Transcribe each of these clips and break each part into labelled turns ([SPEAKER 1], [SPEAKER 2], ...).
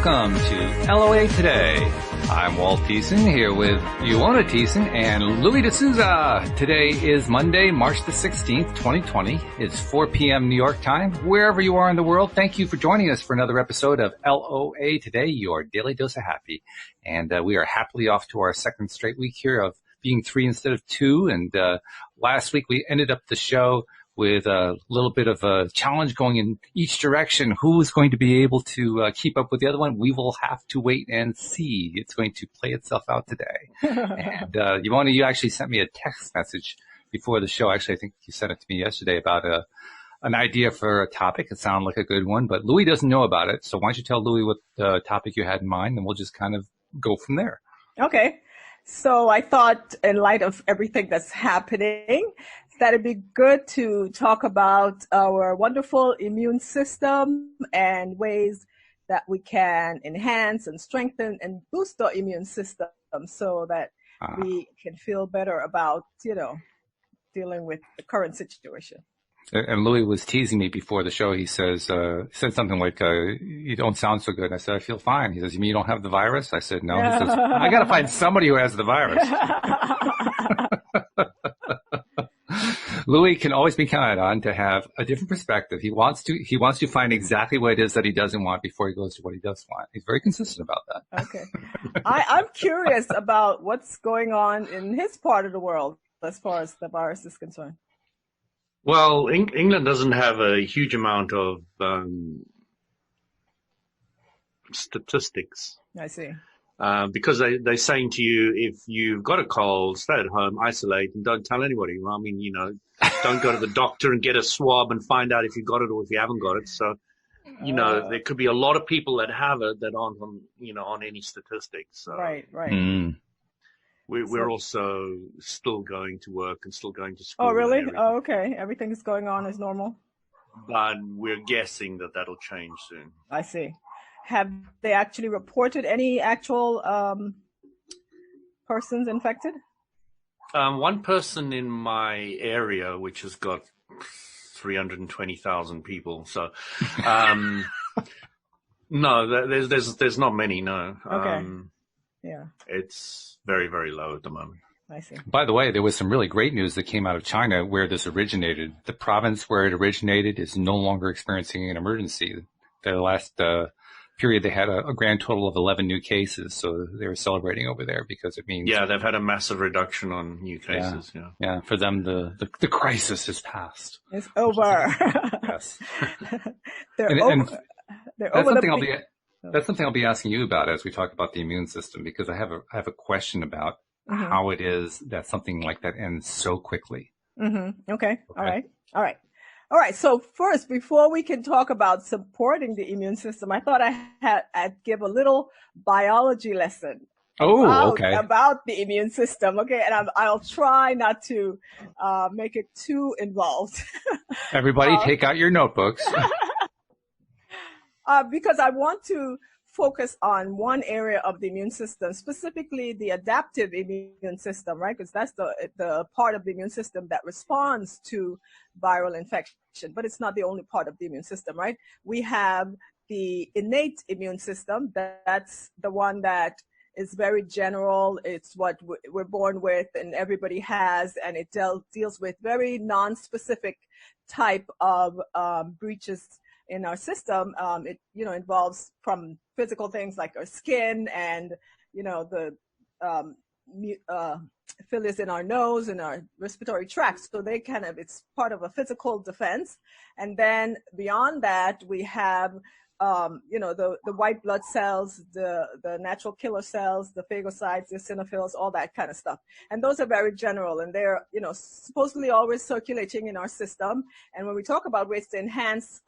[SPEAKER 1] welcome to LOA Today. I'm Walt Thiessen here with Ioana Thiessen and Louis D'Souza. Today is Monday, March the 16th, 2020. It's 4 p.m. New York time. Wherever you are in the world, thank you for joining us for another episode of LOA Today, your daily dose of happy. And we are happily off to our second straight week here of being 3 instead of 2. And last week we ended up the show with a little bit of a challenge going in each direction. Who is going to be able to keep up with the other one? We will have to wait and see. It's going to play itself out today. And Ioana, you actually sent me a text message before the show. Actually, I think you sent it to me yesterday about an idea for a topic. It sounded like a good one, but Louis doesn't know about it. So why don't you tell Louis what topic you had in mind, and we'll just kind of go from there.
[SPEAKER 2] Okay. So I thought, in light of everything that's happening, that it'd be good to talk about our wonderful immune system and ways that we can enhance and strengthen and boost our immune system so that we can feel better about, dealing with the current situation.
[SPEAKER 1] And Louis was teasing me before the show. He said something like, you don't sound so good. I said, I feel fine. He says, you mean you don't have the virus? I said, no. He says, I got to find somebody who has the virus. Louis can always be counted on to have a different perspective. He wants to find exactly what it is that he doesn't want before he goes to what he does want. He's very consistent about that.
[SPEAKER 2] Okay. I'm curious about what's going on in his part of the world as far as the virus is concerned.
[SPEAKER 3] Well, England doesn't have a huge amount of statistics.
[SPEAKER 2] I see.
[SPEAKER 3] Because they're saying to you, if you've got a cold, stay at home, isolate, and don't tell anybody. I mean, don't go to the doctor and get a swab and find out if you got it or if you haven't got it. So, there could be a lot of people that have it that aren't on any statistics. So
[SPEAKER 2] right.
[SPEAKER 3] We're also still going to work and still going to school.
[SPEAKER 2] Oh, really? Oh, okay. Everything is going on as normal.
[SPEAKER 3] But we're guessing that that'll change soon.
[SPEAKER 2] I see. Have they actually reported any actual persons infected?
[SPEAKER 3] One person in my area, which has got 320,000 people. So, no, there's not many. No.
[SPEAKER 2] Okay. Yeah.
[SPEAKER 3] It's very, very low at the moment.
[SPEAKER 2] I see.
[SPEAKER 1] By the way, there was some really great news that came out of China where this originated. The province where it originated is no longer experiencing an emergency. The last period, they had a grand total of 11 new cases, so they were celebrating over there because it means...
[SPEAKER 3] Yeah, they've had a massive reduction on new cases.
[SPEAKER 1] Yeah, for them, the crisis has passed.
[SPEAKER 2] It's over.
[SPEAKER 1] Yes.
[SPEAKER 2] They're over the...
[SPEAKER 1] That's something I'll be asking you about as we talk about the immune system, because I have a question about how it is that something like that ends so quickly.
[SPEAKER 2] Mm-hmm. Okay. All right. So first, before we can talk about supporting the immune system, I thought I'd give a little biology lesson. About the immune system. Okay. And I'll try not to make it too involved.
[SPEAKER 1] Everybody take out your notebooks.
[SPEAKER 2] Because I want to focus on one area of the immune system, specifically the adaptive immune system, right? Because that's the part of the immune system that responds to viral infection, but it's not the only part of the immune system, right? We have the innate immune system. That's the one that is very general. It's what we're born with and everybody has, and it deals with very non-specific type of breaches in our system. It involves from physical things like our skin and the fillers in our nose and our respiratory tract. So it's part of a physical defense. And then beyond that, we have the white blood cells, the natural killer cells, the phagocytes, the eosinophils, all that kind of stuff. And those are very general, and they're, supposedly always circulating in our system. And when we talk about ways to enhance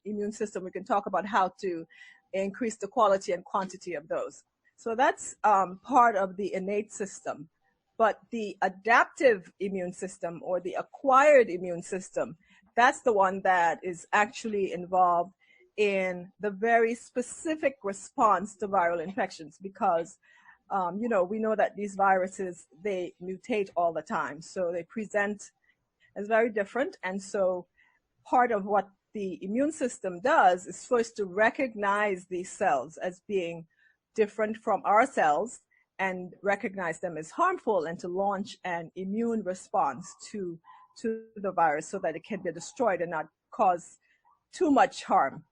[SPEAKER 2] immune system, we can talk about how to increase the quality and quantity of those. So that's part of the innate system. But the adaptive immune system or the acquired immune system, that's the one that is actually involved in the very specific response to viral infections because, we know that these viruses, they mutate all the time. So they present as very different. And so part of what the immune system does is first to recognize these cells as being different from our cells and recognize them as harmful, and to launch an immune response to the virus so that it can be destroyed and not cause too much harm.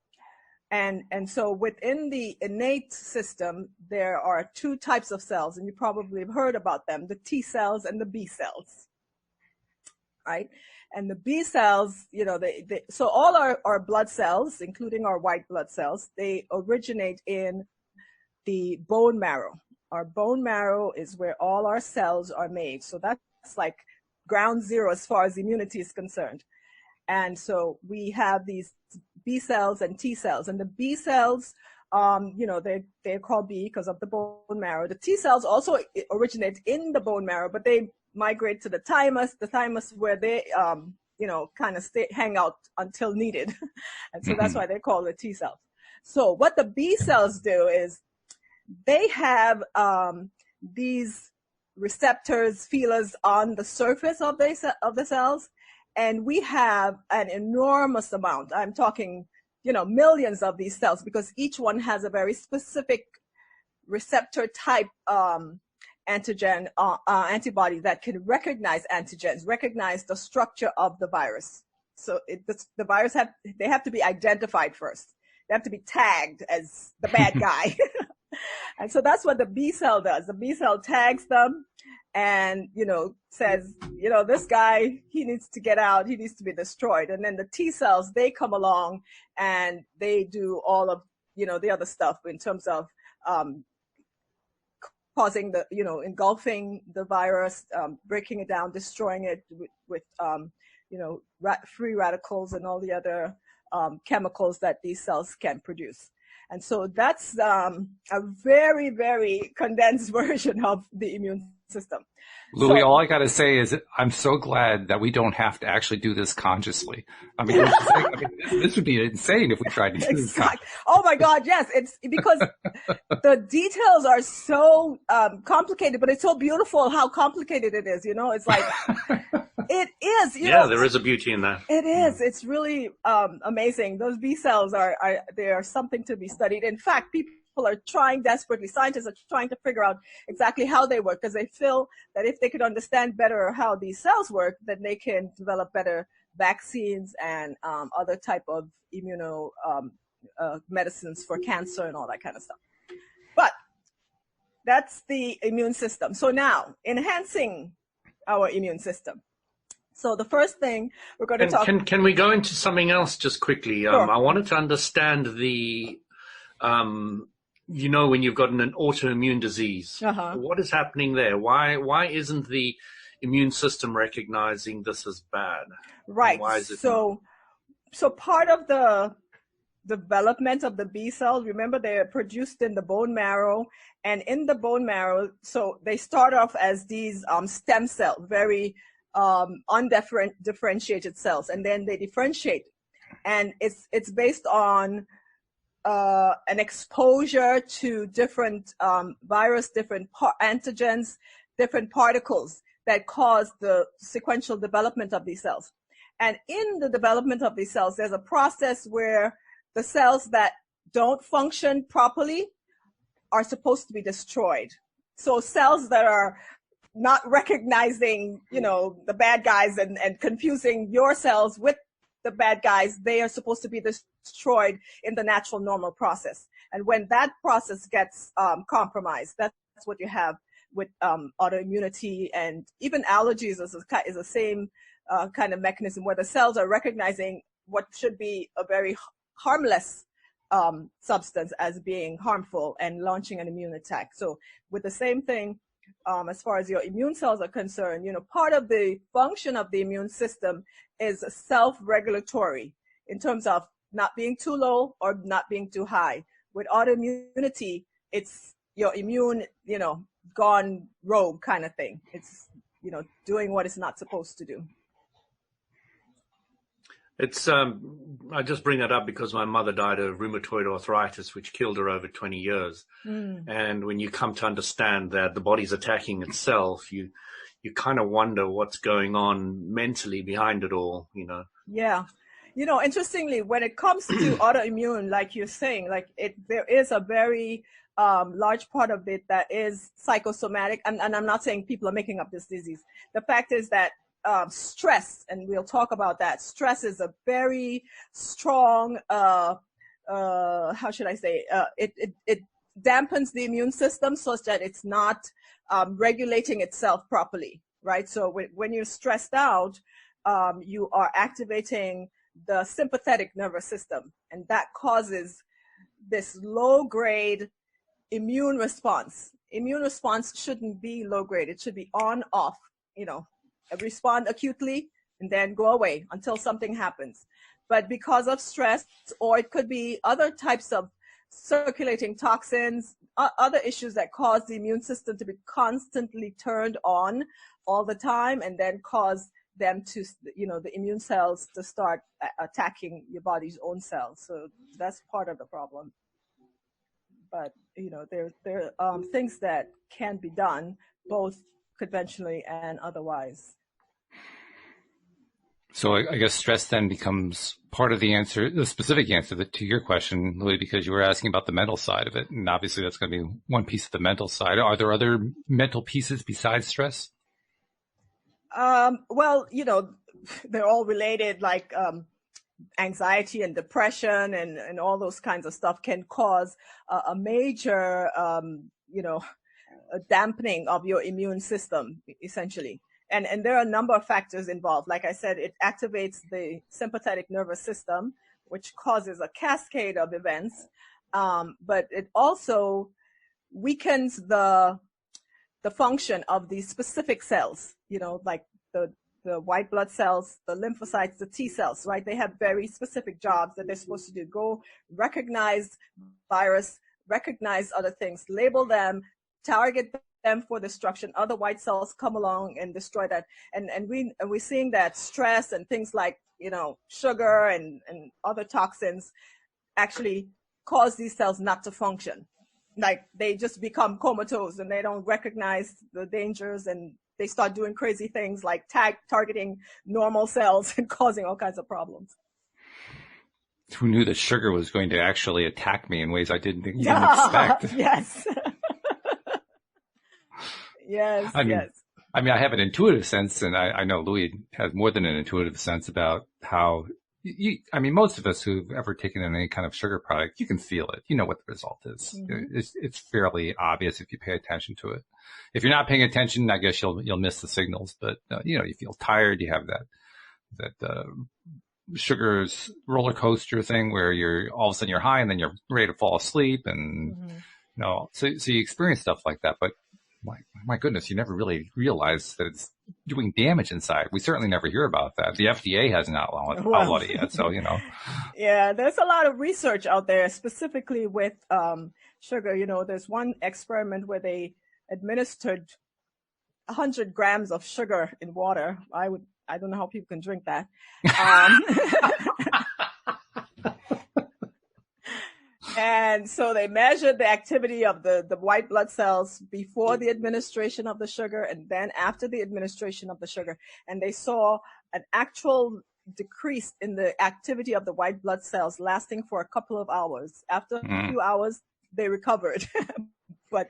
[SPEAKER 2] And so within the innate system, there are two types of cells, and you probably have heard about them, the T cells and the B cells, right? And the B cells, you know, so all our blood cells, including our white blood cells, they originate in the bone marrow. Our bone marrow is where all our cells are made. So that's like ground zero as far as immunity is concerned. And so we have these B cells and T cells, and the B cells, you know, they're called B because of the bone marrow. The T cells also originate in the bone marrow, but they migrate to the thymus where they, you know, kind of hang out until needed. And so that's why they're called the T cells. So what the B cells do is they have these receptors, feelers on the surface of the cells. And we have an enormous amount. I'm talking, you know, millions of these cells, because each one has a very specific receptor type antigen antibody that can recognize antigens, recognize the structure of the virus. So the virus they have to be identified first. They have to be tagged as the bad guy. And so that's what the B cell does. The B cell tags them and, you know, says, you know, this guy, he needs to get out, he needs to be destroyed. And then the T cells, they come along and they do all of, you know, the other stuff in terms of causing the, you know, engulfing the virus, breaking it down, destroying it with you know, free radicals and all the other chemicals that these cells can produce. And so that's a very, very condensed version of the immune system.
[SPEAKER 1] Louis, all I got to say is I'm so glad that we don't have to actually do this consciously. I mean, this would be insane if we tried to do this consciously.
[SPEAKER 2] Oh my God, yes. It's because the details are so complicated, but it's so beautiful how complicated it is. You know, it's like, it is. You know,
[SPEAKER 3] there is a beauty in that.
[SPEAKER 2] It is. It's really amazing. Those B cells they are something to be studied. In fact, people are trying desperately, scientists are trying to figure out exactly how they work, because they feel that if they could understand better how these cells work, then they can develop better vaccines and other type of immuno medicines for cancer and all that kind of stuff. But that's the immune system. So now, enhancing our immune system. So the first thing we're going to talk.
[SPEAKER 3] Can we go into something else just quickly?
[SPEAKER 2] Sure.
[SPEAKER 3] I wanted to understand the, you know, when you've got an autoimmune disease, what is happening there? Why isn't the immune system recognizing this as bad?
[SPEAKER 2] Right.
[SPEAKER 3] Why is it
[SPEAKER 2] so part of the development of the B cells, remember, they're produced in the bone marrow, and in the bone marrow, so they start off as these stem cell, very undifferentiated cells, and then they differentiate, and it's based on an exposure to different virus, different antigens, different particles that cause the sequential development of these cells. And in the development of these cells, there's a process where the cells that don't function properly are supposed to be destroyed. So cells that are not recognizing, you know, the bad guys and confusing your cells with the bad guys, they are supposed to be destroyed in the natural normal process. And when that process gets compromised, that's what you have with autoimmunity, and even allergies is the same kind of mechanism, where the cells are recognizing what should be a very harmless substance as being harmful and launching an immune attack. So with the same thing, as far as your immune cells are concerned, you know, part of the function of the immune system is self-regulatory in terms of not being too low or not being too high. With autoimmunity, it's your immune, you know, gone rogue kind of thing. It's, you know, doing what it's not supposed to do.
[SPEAKER 3] It's I just bring that up because my mother died of rheumatoid arthritis, which killed her over 20 years. And when you come to understand that the body's attacking itself, you kind of wonder what's going on mentally behind it all, you know.
[SPEAKER 2] Yeah. You know, interestingly, when it comes to autoimmune, like you're saying, there is a very large part of it that is psychosomatic. And I'm not saying people are making up this disease. The fact is that stress, and we'll talk about that. Stress is a very strong, how should I say, it dampens the immune system such that it's not regulating itself properly, right? So when you're stressed out, you are activating the sympathetic nervous system, and that causes this low-grade immune response. Immune response shouldn't be low-grade. It should be on, off, you know, respond acutely and then go away until something happens. But because of stress, or it could be other types of circulating toxins, other issues that cause the immune system to be constantly turned on all the time, and then cause them to, you know, the immune cells to start attacking your body's own cells. So that's part of the problem. But, you know, there are things that can be done both conventionally and otherwise.
[SPEAKER 1] So I guess stress then becomes part of the answer, the specific answer to your question, Louis, because you were asking about the mental side of it. And obviously that's going to be one piece of the mental side. Are there other mental pieces besides stress?
[SPEAKER 2] Well, you know, they're all related, like anxiety and depression and all those kinds of stuff can cause a major, you know, a dampening of your immune system, essentially. And there are a number of factors involved. Like I said, it activates the sympathetic nervous system, which causes a cascade of events. But it also weakens the function of these specific cells, you know, like the white blood cells, the lymphocytes, the T cells, right? They have very specific jobs that they're supposed to do. Go recognize virus, recognize other things, label them, target them for destruction. Other white cells come along and destroy that. And we're seeing that stress and things like, you know, sugar and other toxins actually cause these cells not to function. Like they just become comatose and they don't recognize the dangers, and they start doing crazy things like targeting normal cells and causing all kinds of problems.
[SPEAKER 1] Who knew that sugar was going to actually attack me in ways I didn't expect?
[SPEAKER 2] Yes. Yes.
[SPEAKER 1] I mean,
[SPEAKER 2] yes.
[SPEAKER 1] I mean, I have an intuitive sense, and I know Louis has more than an intuitive sense about how. I mean, most of us who've ever taken in any kind of sugar product, you can feel it. You know what the result is. Mm-hmm. It's fairly obvious if you pay attention to it. If you're not paying attention, I guess you'll miss the signals. But you know, you feel tired. You have that sugar's roller coaster thing where you're all of a sudden you're high and then you're ready to fall asleep, and mm-hmm. you know, so you experience stuff like that. But my goodness, you never really realize that it's doing damage inside. We certainly never hear about that. The FDA hasn't outlawed it yet, so, you know.
[SPEAKER 2] Yeah, there's a lot of research out there, specifically with sugar. You know, there's one experiment where they administered 100 grams of sugar in water. I don't know how people can drink that. And so they measured the activity of the white blood cells before the administration of the sugar and then after the administration of the sugar. And they saw an actual decrease in the activity of the white blood cells lasting for a couple of hours. After a few hours, they recovered. But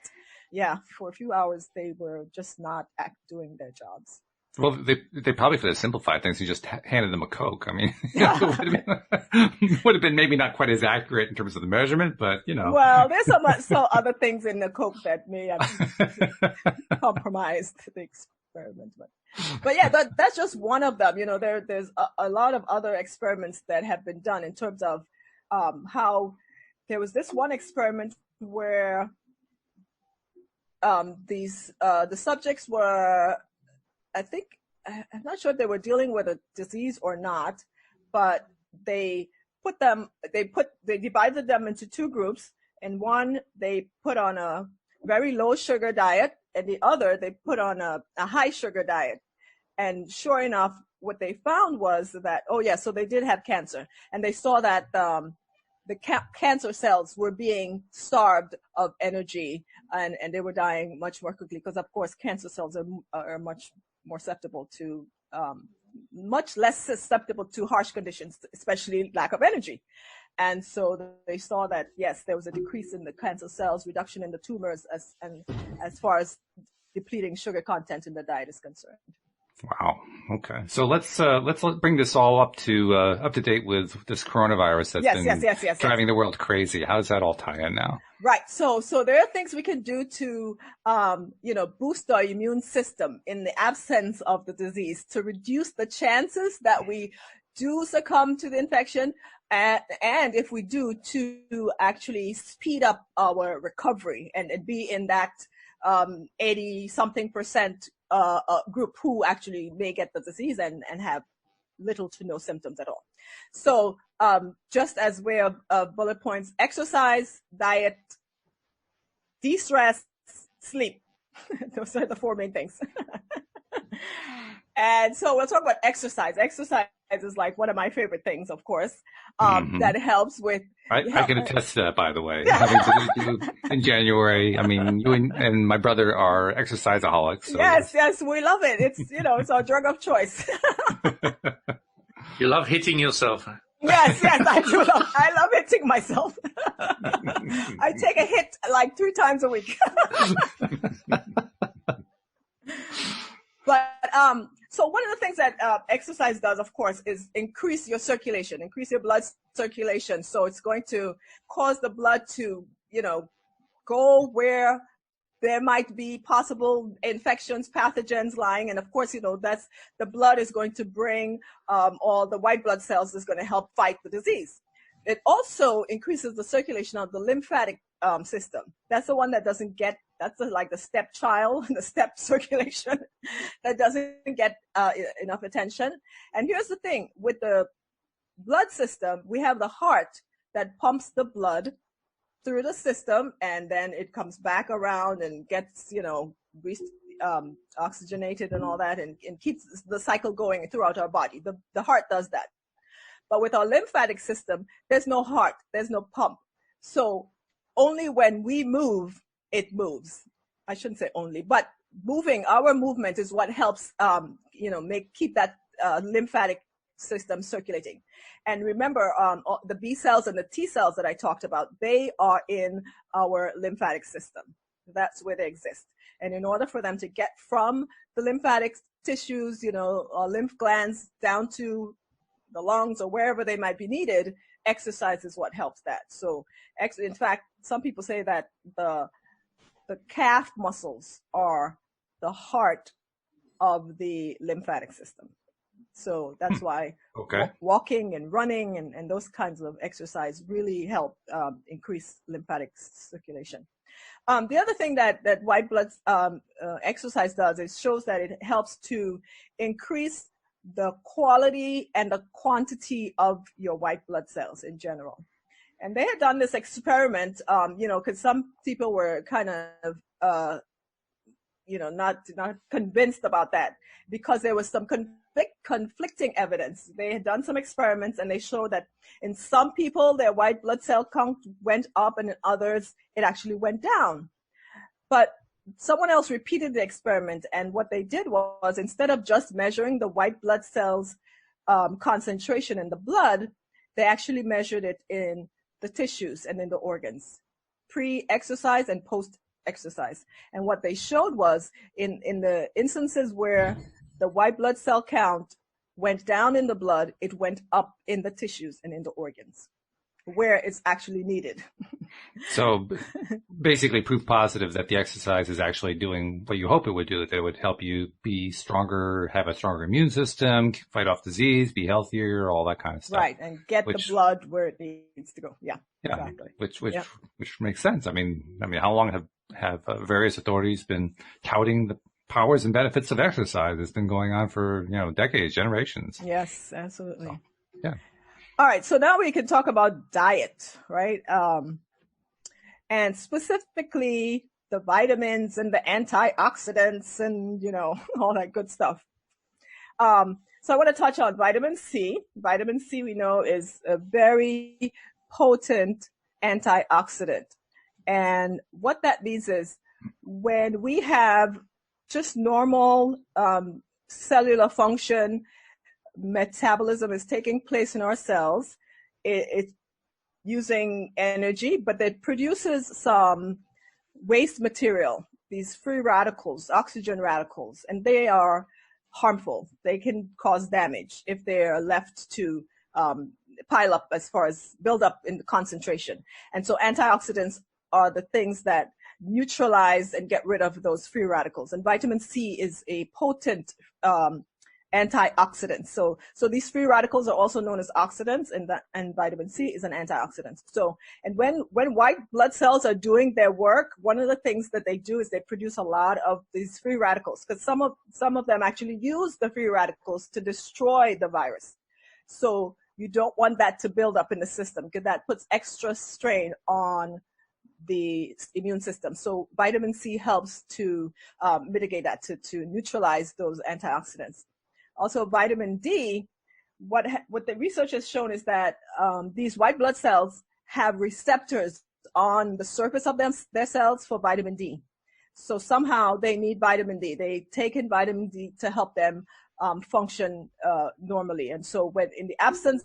[SPEAKER 2] yeah, for a few hours, they were just not doing their jobs.
[SPEAKER 1] Well, they probably could have simplified things. You just handed them a Coke. I mean, it would have been maybe not quite as accurate in terms of the measurement, but you know.
[SPEAKER 2] Well, there's so other things in the Coke that may have compromised the experiment. But yeah, that's just one of them. You know, there's a lot of other experiments that have been done in terms of how there was this one experiment where the subjects were, I'm not sure if they were dealing with a disease or not, but they divided them into two groups, and one they put on a very low sugar diet, and the other they put on a high sugar diet. And sure enough, what they found was that, so they did have cancer, and they saw that the cancer cells were being starved of energy, and they were dying much more quickly because, of course, cancer cells are much more susceptible to much less susceptible to harsh conditions, especially lack of energy. And so they saw that, yes, there was a decrease in the cancer cells, reduction in the tumors, as far as depleting sugar content in the diet is concerned.
[SPEAKER 1] Wow. Okay. So let's bring this all up to date with this coronavirus that's been driving the world crazy. How does that all tie in now?
[SPEAKER 2] Right. So there are things we can do to, boost our immune system in the absence of the disease to reduce the chances that we do succumb to the infection. And if we do, to actually speed up our recovery and be in that 80-something% group who actually may get the disease and have little to no symptoms at all. So just as way of bullet points, exercise, diet, de-stress, sleep. Those are the four main things. And so we'll talk about exercise. Exercise is like one of my favorite things, of course, that helps with...
[SPEAKER 1] I can attest to that, by the way. Having to do in January. I mean, you and my brother are exerciseaholics. So
[SPEAKER 2] yes, we love it. It's our drug of choice.
[SPEAKER 3] You love hitting yourself.
[SPEAKER 2] Yes, I do. I love hitting myself. I take a hit like 3 times a week. But so one of the things that exercise does, of course, is increase your circulation, increase your blood circulation. So it's going to cause the blood to, go where there might be possible infections, pathogens lying. And of course, that's the blood is going to bring all the white blood cells is going to help fight the disease. It also increases the circulation of the lymphatic system. That's the one that doesn't get, that's like the stepchild, the step circulation that doesn't get enough attention. And here's the thing, with the blood system, we have the heart that pumps the blood through the system, and then it comes back around and gets, oxygenated and all that, and keeps the cycle going throughout our body. The heart does that. But with our lymphatic system, there's no heart, there's no pump. So only when we move, it moves. I shouldn't say only, but our movement is what helps, keep that lymphatic system circulating. And remember, the B cells and the T cells that I talked about, they are in our lymphatic system. That's where they exist. And in order for them to get from the lymphatic tissues, lymph glands down to the lungs or wherever they might be needed, exercise is what helps that. So, in fact, some people say that the calf muscles are the heart of the lymphatic system. So that's why walking and running and those kinds of exercise really help increase lymphatic circulation. The other thing that white blood exercise does is shows that it helps to increase the quality and the quantity of your white blood cells in general. And they had done this experiment, because some people were kind of, not convinced about that because there was some conflicting evidence. They had done some experiments and they showed that in some people, their white blood cell count went up and in others, it actually went down. But someone else repeated the experiment, and what they did was, instead of just measuring the white blood cells concentration in the blood, they actually measured it in the tissues and in the organs, pre-exercise and post-exercise. And what they showed was, in the instances where the white blood cell count went down in the blood, it went up in the tissues and in the organs, where it's actually needed.
[SPEAKER 1] So basically proof positive that the exercise is actually doing what you hope it would do, that it would help you be stronger, have a stronger immune system, fight off disease, be healthier, all that kind of stuff.
[SPEAKER 2] Right, and get the blood where it needs to go. Yeah, exactly.
[SPEAKER 1] Which makes sense. I mean, how long have various authorities been touting the powers and benefits of exercise? It's been going on for, decades, generations.
[SPEAKER 2] Yes, absolutely.
[SPEAKER 1] So, yeah.
[SPEAKER 2] All right, so now we can talk about diet, right? And specifically the vitamins and the antioxidants and, all that good stuff. So I want to touch on vitamin C. Vitamin C, we know, is a very potent antioxidant. And what that means is when we have just normal cellular function, metabolism is taking place in our cells. It's using energy, but it produces some waste material, these free radicals, oxygen radicals, and they are harmful. They can cause damage if they're left to pile up as far as build up in the concentration. And so antioxidants are the things that neutralize and get rid of those free radicals. And vitamin C is a potent antioxidant. So these free radicals are also known as oxidants, and vitamin C is an antioxidant. So, and when white blood cells are doing their work, one of the things that they do is they produce a lot of these free radicals, because some of them actually use the free radicals to destroy the virus. So you don't want that to build up in the system, because that puts extra strain on the immune system. So vitamin C helps to mitigate that, to neutralize those antioxidants. Also, vitamin D, what the research has shown is that these white blood cells have receptors on the surface of their cells for vitamin D. So somehow they need vitamin D. They take in vitamin D to help them function normally. And so when in the absence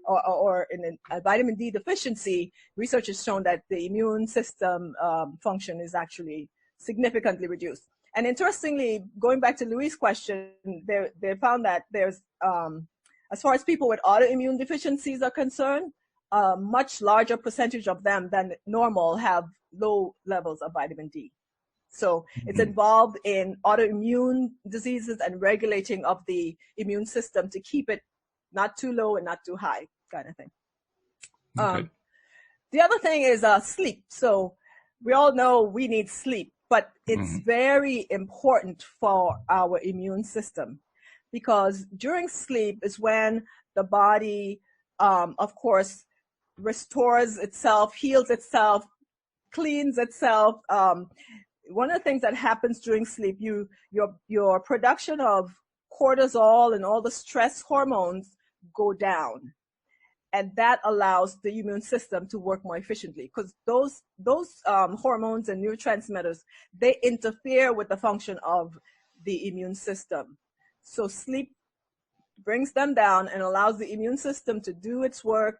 [SPEAKER 2] or in a vitamin D deficiency, research has shown that the immune system function is actually significantly reduced. And interestingly, going back to Louis' question, they found that there's, as far as people with autoimmune deficiencies are concerned, a much larger percentage of them than normal have low levels of vitamin D. So it's involved in autoimmune diseases and regulating of the immune system to keep it not too low and not too high, kind of thing. Okay. The other thing is sleep. So we all know we need sleep, but it's very important for our immune system, because during sleep is when the body, of course, restores itself, heals itself, cleans itself. One of the things that happens during sleep, your production of cortisol and all the stress hormones go down. And that allows the immune system to work more efficiently, because those hormones and neurotransmitters, they interfere with the function of the immune system. So sleep brings them down and allows the immune system to do its work,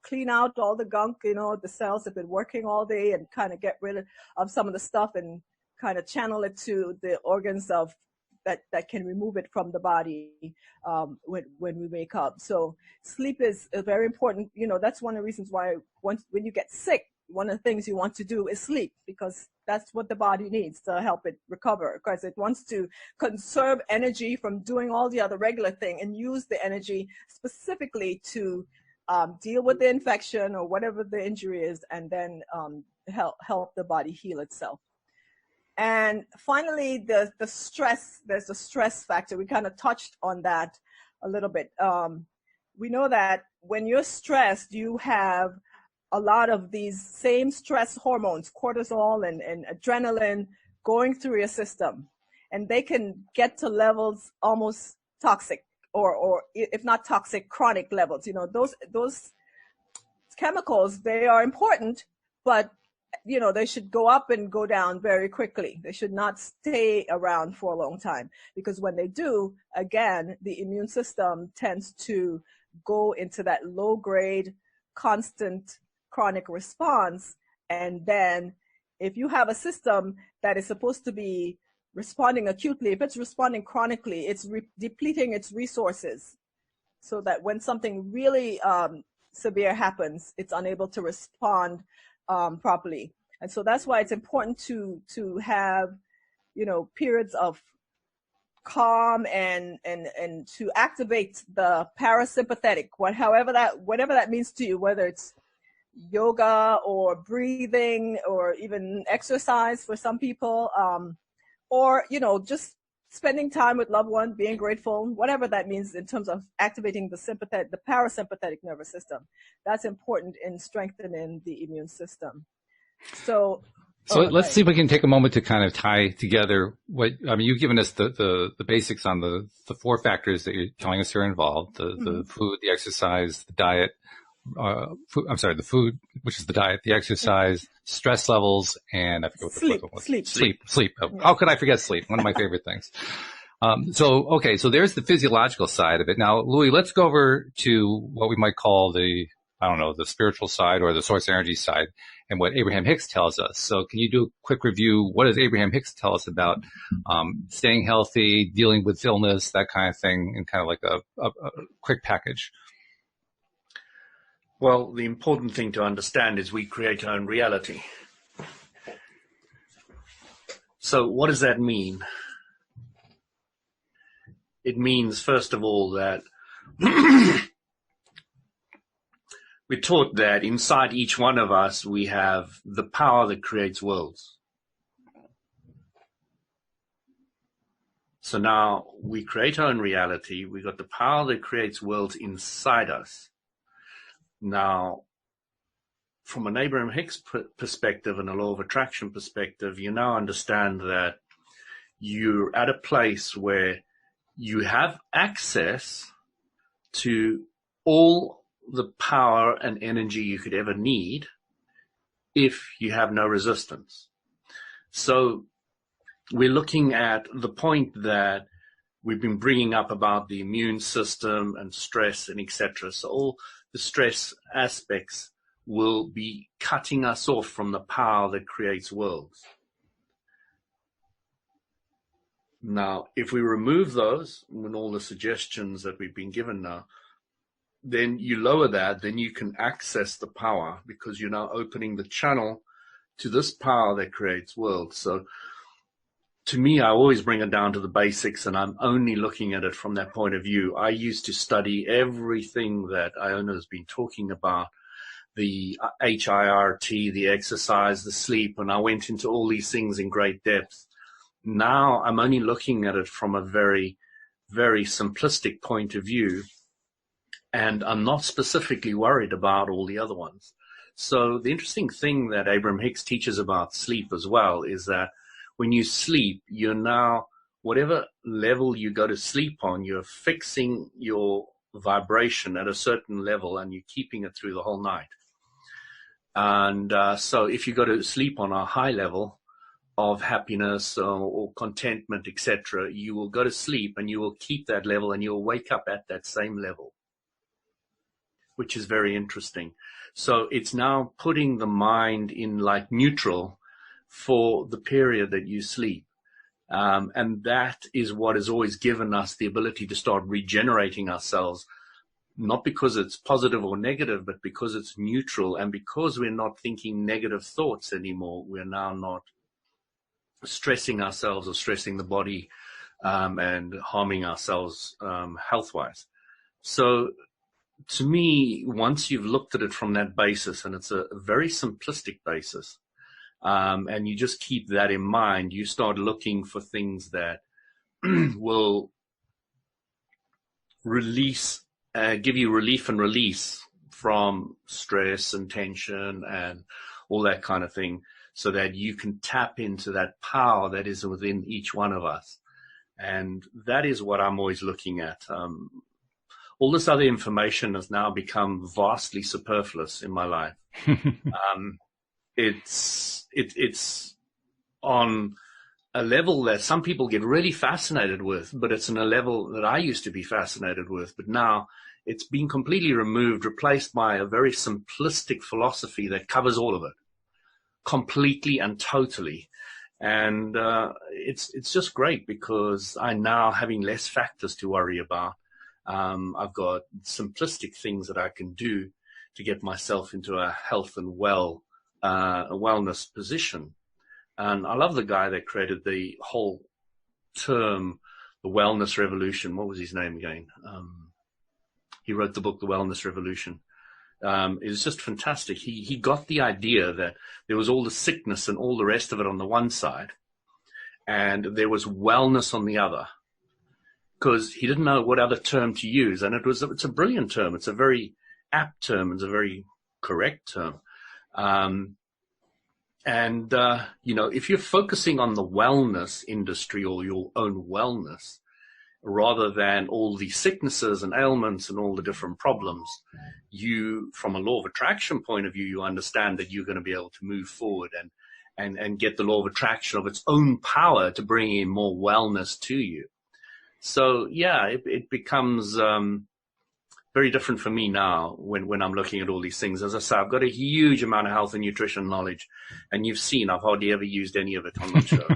[SPEAKER 2] clean out all the gunk, the cells have been working all day, and kind of get rid of some of the stuff and kind of channel it to the organs that can remove it from the body when we wake up. So sleep is very important. That's one of the reasons why when you get sick, one of the things you want to do is sleep, because that's what the body needs to help it recover, because it wants to conserve energy from doing all the other regular thing and use the energy specifically to deal with the infection or whatever the injury is, and then help the body heal itself. And finally, the stress, there's the stress factor. We kind of touched on that a little bit. We know that when you're stressed, you have a lot of these same stress hormones, cortisol and adrenaline, going through your system. And they can get to levels almost toxic, or if not toxic, chronic levels. Those chemicals, they are important, but they should go up and go down very quickly. They should not stay around for a long time, because when they do, again, the immune system tends to go into that low grade, constant chronic response. And then if you have a system that is supposed to be responding acutely, if it's responding chronically, it's depleting its resources, so that when something really severe happens, it's unable to respond properly. And so that's why it's important to have, periods of calm and to activate the parasympathetic, whatever that means to you, whether it's yoga or breathing or even exercise for some people, or just spending time with loved ones, being grateful, whatever that means in terms of activating the parasympathetic nervous system. That's important in strengthening the immune system. So
[SPEAKER 1] let's see if we can take a moment to kind of tie together you've given us the basics on the four factors that you're telling us are involved: the food, the exercise, the diet. The food, which is the diet, the exercise, stress levels, and I forget what the fourth one was. Sleep.
[SPEAKER 2] Yeah.
[SPEAKER 1] How could I forget sleep? One of my favorite things. Okay, so there's the physiological side of it. Now, Louis, let's go over to what we might call the spiritual side or the source energy side and what Abraham-Hicks tells us. So can you do a quick review? What does Abraham-Hicks tell us about staying healthy, dealing with illness, that kind of thing, in kind of like a quick package?
[SPEAKER 3] Well, the important thing to understand is we create our own reality. So what does that mean? It means, first of all, that we're taught that inside each one of us, we have the power that creates worlds. So now we create our own reality. We've got the power that creates worlds inside us. Now, from an Abraham-Hicks perspective and a law of attraction perspective, you now understand that you're at a place where you have access to all the power and energy you could ever need if you have no resistance. So we're looking at the point that we've been bringing up about the immune system and stress and etc. So all the stress aspects will be cutting us off from the power that creates worlds. Now, if we remove those and all the suggestions that we've been given now, then you lower that, then you can access the power because you're now opening the channel to this power that creates worlds. So to me, I always bring it down to the basics, and I'm only looking at it from that point of view. I used to study everything that Iona has been talking about, the HIRT, the exercise, the sleep, and I went into all these things in great depth. Now I'm only looking at it from a very, very simplistic point of view, and I'm not specifically worried about all the other ones. So the interesting thing that Abraham-Hicks teaches about sleep as well is that when you sleep, you're now, whatever level you go to sleep on, you're fixing your vibration at a certain level and you're keeping it through the whole night. And so if you go to sleep on a high level of happiness or contentment, etc., you will go to sleep and you will keep that level and you'll wake up at that same level, which is very interesting. So it's now putting the mind in like neutral for the period that you sleep. And that is what has always given us the ability to start regenerating ourselves, not because it's positive or negative, but because it's neutral. And because we're not thinking negative thoughts anymore, we're now not stressing ourselves or stressing the body and harming ourselves health-wise. So to me, once you've looked at it from that basis, and it's a very simplistic basis, and you just keep that in mind, you start looking for things that will release, give you relief and release from stress and tension and all that kind of thing, so that you can tap into that power that is within each one of us. And that is what I'm always looking at. All this other information has now become vastly superfluous in my life. It's on a level that some people get really fascinated with, but it's on a level that I used to be fascinated with. But now it's been completely removed, replaced by a very simplistic philosophy that covers all of it, completely and totally. And it's just great because I'm now having less factors to worry about. I've got simplistic things that I can do to get myself into a health and a wellness position. And I love the guy that created the whole term, the wellness revolution. What was his name again? He wrote the book, The Wellness Revolution. It was just fantastic. He got the idea that there was all the sickness and all the rest of it on the one side, and there was wellness on the other, because he didn't know what other term to use. And it's a brilliant term. It's a very apt term. It's a very correct term. If you're focusing on the wellness industry or your own wellness, rather than all the sicknesses and ailments and all the different problems, from a law of attraction point of view, you understand that you're going to be able to move forward and get the law of attraction of its own power to bring in more wellness to you. So yeah, it becomes very different for me now when I'm looking at all these things. As I say, I've got a huge amount of health and nutrition knowledge, and you've seen I've hardly ever used any of it on my show.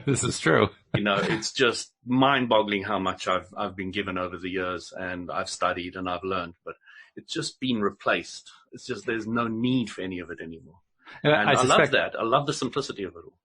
[SPEAKER 1] This is true.
[SPEAKER 3] It's just mind-boggling how much I've been given over the years, and I've studied and I've learned, but it's just been replaced. It's just there's no need for any of it anymore. And I love that. I love the simplicity of it all.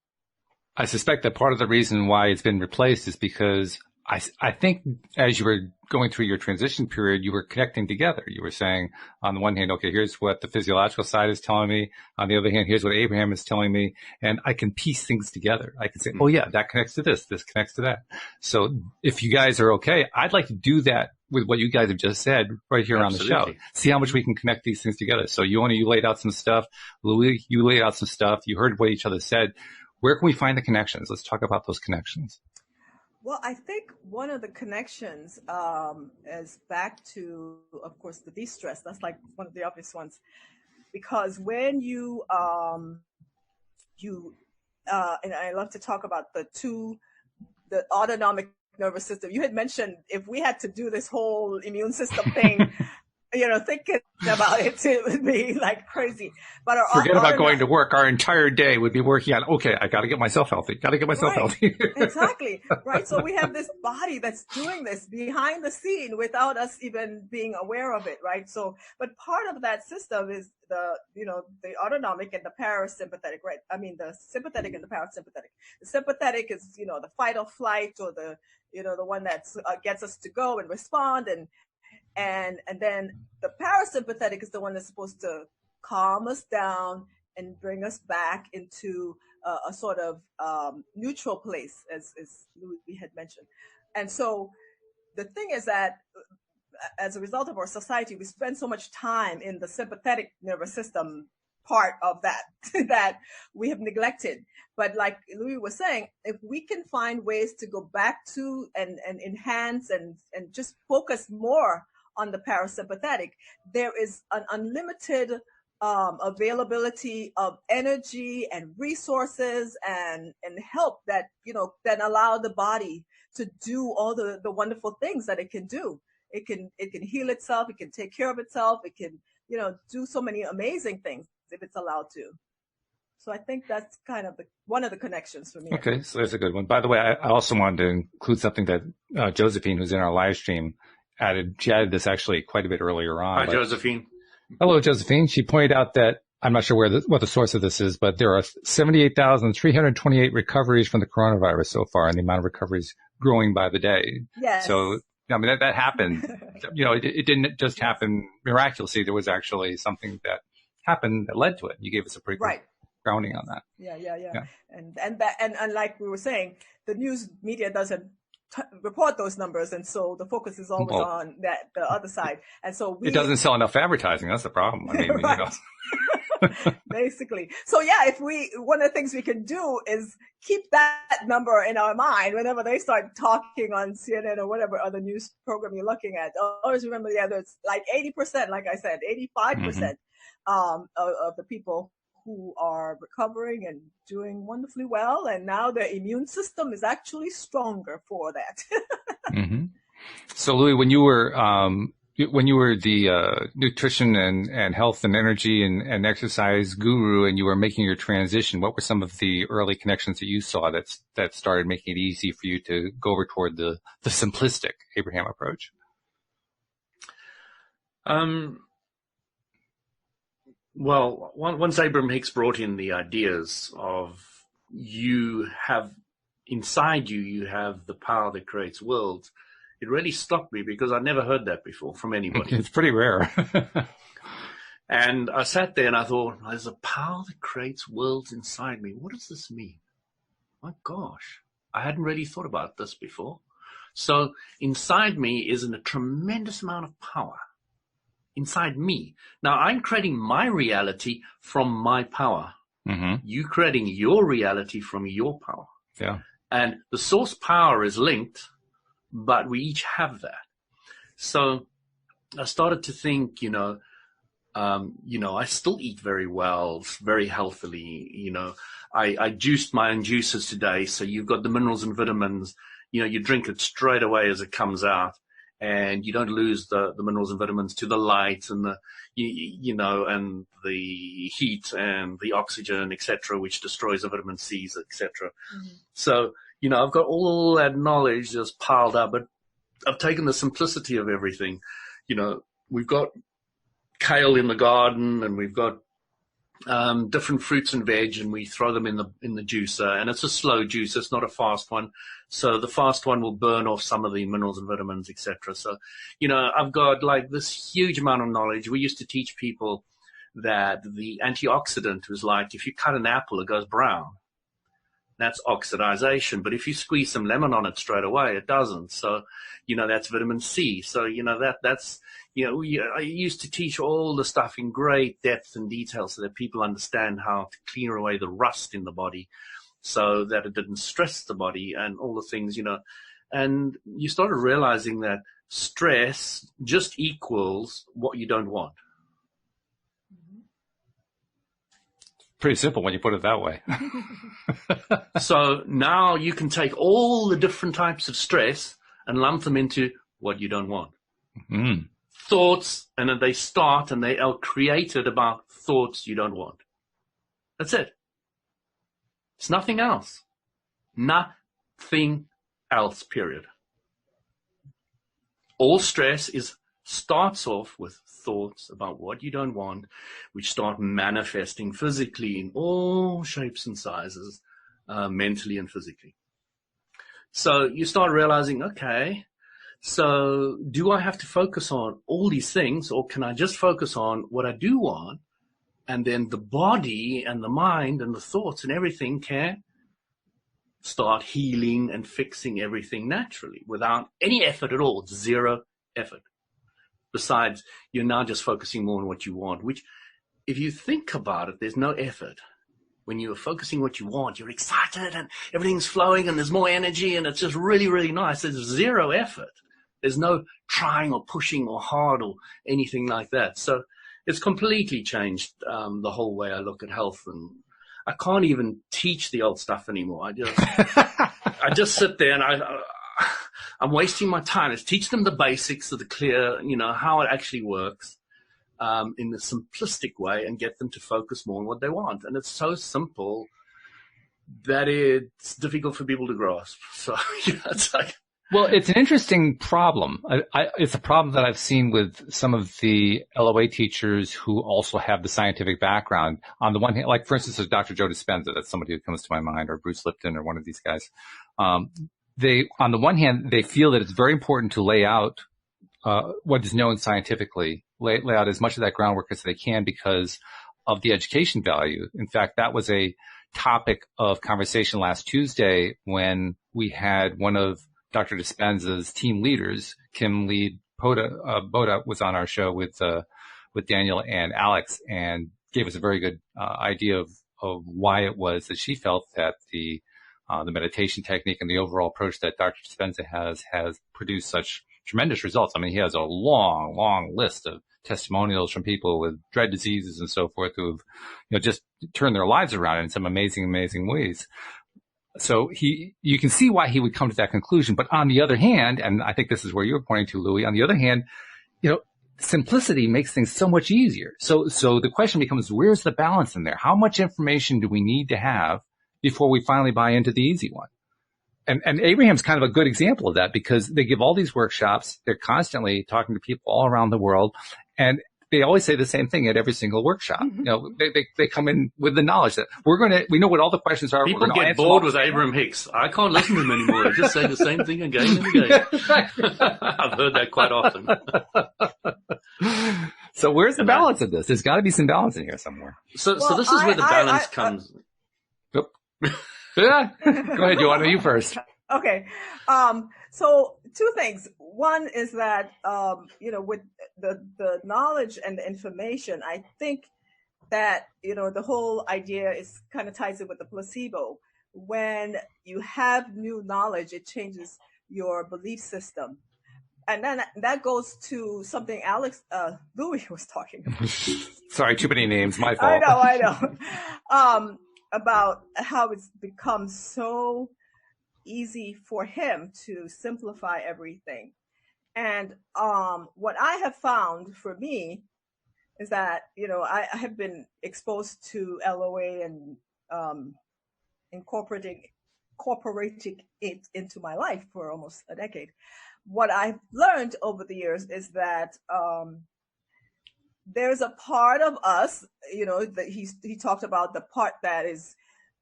[SPEAKER 1] I suspect that part of the reason why it's been replaced is because I think as you were going through your transition period, you were connecting together. You were saying, on the one hand, okay, here's what the physiological side is telling me. On the other hand, here's what Abraham is telling me. And I can piece things together. I can say, oh yeah, that connects to this. This connects to that. So if you guys are okay, I'd like to do that with what you guys have just said right here on the show. See how much we can connect these things together. So you laid out some stuff. Louis, you laid out some stuff. You heard what each other said. Where can we find the connections? Let's talk about those connections.
[SPEAKER 2] Well, I think one of the connections is back to, of course, the de-stress. That's like one of the obvious ones, because when you and I love to talk about the autonomic nervous system. You had mentioned if we had to do this whole immune system thing, thinking about it would be like crazy. But
[SPEAKER 1] forget about going to work. Our entire day would be working on, okay, I got to get myself healthy. Healthy.
[SPEAKER 2] Exactly. Right. So we have this body that's doing this behind the scene without us even being aware of it. Right. So, but part of that system is the autonomic and the parasympathetic, right? I mean, the sympathetic and the parasympathetic. The sympathetic is, the fight or flight, or the one that gets us to go and respond, and then the parasympathetic is the one that's supposed to calm us down and bring us back into a sort of neutral place, as Louis had mentioned. And so the thing is that as a result of our society, we spend so much time in the sympathetic nervous system part of that that we have neglected. But like Louis was saying, if we can find ways to go back to and enhance and just focus more on the parasympathetic, there is an unlimited availability of energy and resources and help that that allow the body to do all the wonderful things that it can do. It can heal itself. It can take care of itself. It can do so many amazing things if it's allowed to. So I think that's kind of one of the connections for me.
[SPEAKER 1] Okay, so there's a good one. By the way, I also wanted to include something that Josephine, who's in our live stream, added. She added this actually quite a bit earlier on.
[SPEAKER 3] Hi, Josephine.
[SPEAKER 1] Hello, Josephine. She pointed out that, I'm not sure what the source of this is, but there are 78,328 recoveries from the coronavirus so far, and the amount of recoveries growing by the day.
[SPEAKER 2] Yes.
[SPEAKER 1] So, I mean, that happened. It didn't just happen miraculously. There was actually something that happened that led to it. You gave us a pretty good grounding on that.
[SPEAKER 2] Yeah. And like we were saying, the news media doesn't report those numbers, and so the focus is always on the other side, and so
[SPEAKER 1] it doesn't sell enough advertising. That's the problem. I mean,
[SPEAKER 2] basically. So yeah, one of the things we can do is keep that number in our mind whenever they start talking on CNN or whatever other news program you're looking at. Always remember, it's like 80%, like I said, 85% of the people who are recovering and doing wonderfully well, and now their immune system is actually stronger for that.
[SPEAKER 1] So, Louis, when you were the nutrition and health and energy and exercise guru, and you were making your transition, what were some of the early connections that you saw that started making it easy for you to go over toward the simplistic Abraham approach?
[SPEAKER 3] Well, once Abraham-Hicks brought in the ideas of inside you have the power that creates worlds, it really stopped me because I'd never heard that before from anybody.
[SPEAKER 1] It's pretty rare.
[SPEAKER 3] And I sat there and I thought, there's a power that creates worlds inside me. What does this mean? My gosh, I hadn't really thought about this before. So inside me is a tremendous amount of power. Inside me. Now, I'm creating my reality from my power. You creating your reality from your power.
[SPEAKER 1] Yeah. And
[SPEAKER 3] the source power is linked, but we each have that. So I started to think, I still eat very well, very healthily. I juiced my own juices today. So you've got the minerals and vitamins. you drink it straight away as it comes out, and you don't lose the minerals and vitamins to the light and and the heat and the oxygen, etc., which destroys the vitamin C's, etc. Mm-hmm. So, I've got all that knowledge just piled up, but I've taken the simplicity of everything. We've got kale in the garden, and we've got different fruits and veg, and we throw them in the juicer, and it's a slow juice. It's not a fast one. So the fast one will burn off some of the minerals and vitamins, etc. So, I've got like this huge amount of knowledge. We used to teach people that the antioxidant was like, if you cut an apple, it goes brown. That's oxidization. But if you squeeze some lemon on it straight away, it doesn't. So, that's vitamin C. So, that's I used to teach all the stuff in great depth and detail so that people understand how to clear away the rust in the body so that it didn't stress the body and all the things, and you started realizing that stress just equals what you don't want.
[SPEAKER 1] Pretty simple when you put it that way.
[SPEAKER 3] So now you can take all the different types of stress and lump them into what you don't want. Mm-hmm. Thoughts, and then they start and they are created about thoughts you don't want. That's it. It's nothing else. Nothing else, period. All stress starts off with thoughts about what you don't want, which start manifesting physically in all shapes and sizes, mentally and physically. So you start realizing, okay, so do I have to focus on all these things, or can I just focus on what I do want, and then the body and the mind and the thoughts and everything can start healing and fixing everything naturally without any effort at all, zero effort. Besides, you're now just focusing more on what you want, which, if you think about it, there's no effort. When you're focusing what you want, you're excited and everything's flowing and there's more energy and it's just really, really nice. There's zero effort. There's no trying or pushing or hard or anything like that. So it's completely changed the whole way I look at health, and I can't even teach the old stuff anymore. I just sit there and I'm wasting my time. Let's teach them the basics of the clear, how it actually works in the simplistic way, and get them to focus more on what they want. And it's so simple that it's difficult for people to grasp. So, it's like...
[SPEAKER 1] Well, it's an interesting problem. It's a problem that I've seen with some of the LOA teachers who also have the scientific background. On the one hand, like, for instance, there's Dr. Joe Dispenza. That's somebody who comes to my mind, or Bruce Lipton, or one of these guys. On the one hand, they feel that it's very important to lay out what is known scientifically, lay out as much of that groundwork as they can because of the education value. In fact, that was a topic of conversation last Tuesday when we had one of Dr. Dispenza's team leaders, Kim Lee Boda, was on our show with Daniel and Alex, and gave us a very good idea of why it was that she felt that the meditation technique and the overall approach that Dr. Dispenza has produced such tremendous results. I mean, he has a long, long list of testimonials from people with dread diseases and so forth who have, just turned their lives around in some amazing, amazing ways. So you can see why he would come to that conclusion. But on the other hand, and I think this is where you're pointing to, Louis, on the other hand, simplicity makes things so much easier. So the question becomes, where's the balance in there? How much information do we need to have before we finally buy into the easy one? And Abraham's kind of a good example of that, because they give all these workshops. They're constantly talking to people all around the world, and they always say the same thing at every single workshop. Mm-hmm. They come in with the knowledge that we know what all the questions are.
[SPEAKER 3] People get bored with Abraham-Hicks. I can't listen to him anymore. They just say the same thing again and again. I've heard that quite often.
[SPEAKER 1] So where's the balance of this? There's got to be some balance in here somewhere.
[SPEAKER 3] So this is where the balance comes.
[SPEAKER 1] Yeah. Go ahead, Joanna, you first.
[SPEAKER 2] Okay. So two things. One is that, with the knowledge and the information, I think that, the whole idea is kind of ties in with the placebo. When you have new knowledge, it changes your belief system. And then that goes to something Louis was talking about.
[SPEAKER 1] Sorry, too many names. My fault.
[SPEAKER 2] I know. About how it's become so easy for him to simplify everything. And what I have found for me is that, I have been exposed to LOA and incorporating it into my life for almost a decade. What I've learned over the years is that there's a part of us, that he talked about the part that is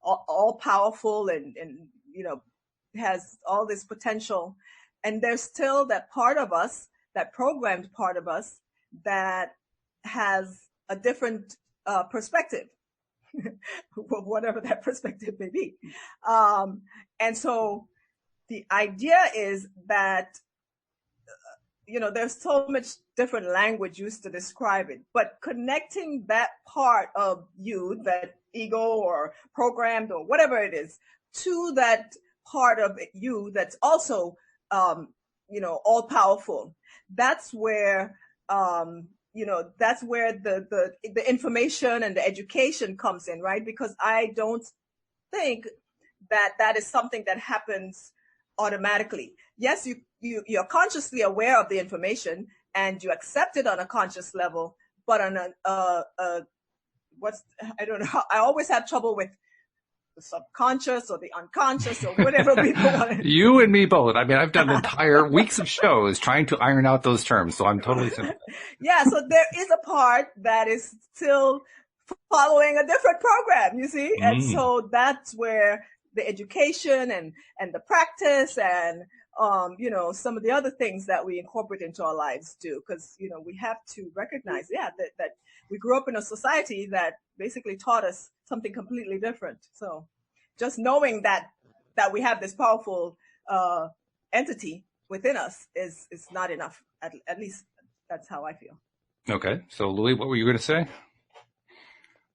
[SPEAKER 2] all powerful and has all this potential. And there's still that part of us, that programmed part of us, that has a different perspective, whatever that perspective may be. And so the idea is that, there's so much different language used to describe it, but connecting that part of you, that ego or programmed or whatever it is, to that part of you that's also, all powerful. That's where, that's where the information and the education comes in, right? Because I don't think that is something that happens automatically. Yes, you're consciously aware of the information and you accept it on a conscious level, but on I don't know, I always have trouble with the subconscious or the unconscious or whatever people want to.
[SPEAKER 1] You and me both. I mean, I've done entire weeks of shows trying to iron out those terms, so I'm totally sympathetic.
[SPEAKER 2] Yeah, so there is a part that is still following a different program, you see? And so that's where the education and the practice and, some of the other things that we incorporate into our lives do. Because, we have to recognize, that we grew up in a society that basically taught us something completely different. So just knowing that we have this powerful entity within us is not enough. At least that's how I feel.
[SPEAKER 1] Okay. So Louis, what were you going to say?